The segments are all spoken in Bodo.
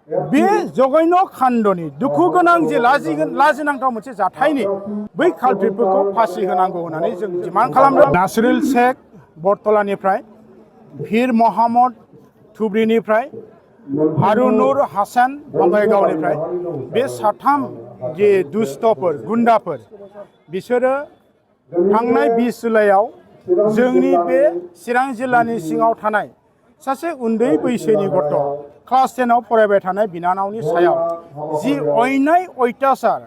बे जघन्य खान्डनि दुखु गोनां जे लाजिनांथाव मोनसे जाथायनि बै कालप्रिटफोरखौ फासि होनांगौ होननानै जों डिमान्ड खालामदों। नासिरुल शेख बरतलानिफ्राय, भीर मोहम्मद धुब्रीनिफ्राय, हारुनुर हासान बङाइगावनिफ्राय बे साथाम जे दुष्टफोर गुन्डाफोर बिसोरो थांनाय 20 जुलाइआव जोंनि बे चिरां जिल्लानि सिङाव थानाय सासे उन्दै बैसोनि गथ' क्लास 10 आव फरायबाय थानाय बिनानावनि सायाव जि अयनाय अयथाचार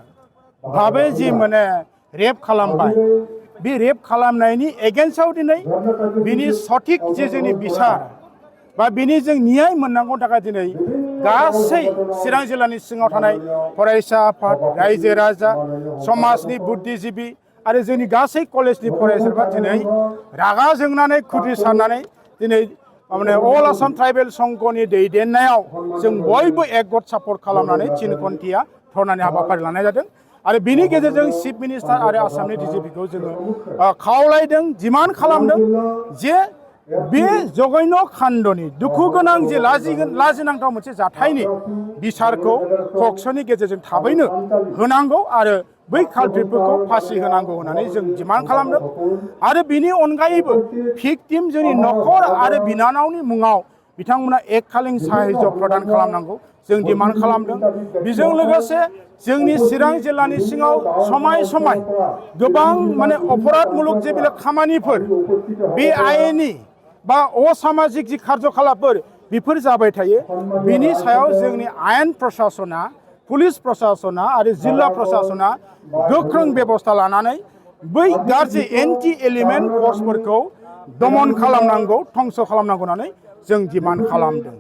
भाबे जि माने रेप खालामबाय, बे रेप खालामनायनि एगेन्स्टआव दिनै बिनि सঠিक जे जोंनि बिसार बा बिनि जों न्याय मोननांगौ थाखाय दिनै गासै चिरां जिल्लानि सिङाव थानाय फरायसा आफाद, रायजो राजा, समाजनि बुद्धिजीबी आरो जोंनि गासै कलेजनि फरायसाफ्रा दिनै रागा जोंनानै खुद्रिसारनानै दिनै माने अल आसाम ट्राइबेल संघनि दैदेननायाव जों बयबो एकगत सापर्ट खालामनानै 3 घन्टिया धरनानि हाबाफारि लानाय जादों। आरो बिनि गेजेरजों चिफ मिनिस्टार आरो आसामनि डिजिपिखौ जोङो खावलायदों, डिमान्ड खालामदों जे बे जघन्य खान्डनि दुखु गोनां जे लाजिनांथाव मोनसे जाथायनि बिसारखौ पक्स'नि गेजेरजों थाबैनो होनांगौ आरो बै कालप्रिटफोरखौ फासि होनांगौ होननानै जों डिमान्ड खालामदों। आरो बिनि अनगायैबो भिक्टिम जोंनि नखर आरो बिनानावनि मुङाव बिथांमोना एककालीन साहाय्य प्रदान खालामनांगौ जों डिमान्ड खालामदों। बेजों लोगोसे जोंनि चिरां जिल्लानि सिङाव समाय गोबां माने अपराधमूलक जेबेले खामानिफोर बे आयेननि बा असामाजिक जि कार्यकलापफोर बेफोर जाबाय थायो। बिनि सायाव जोंनि आयेन प्रशासना, पुलिस प्रशासना आरो जिल्ला प्रशासना गोख्रों बेबस्था लानानै बै गाज्रि एन्टि एलिमेन्ट फर्सफोरखौ दमन खालामनांगौ, धंस' खालामनांगौ होननानै जों डिमान्ड खालामदों।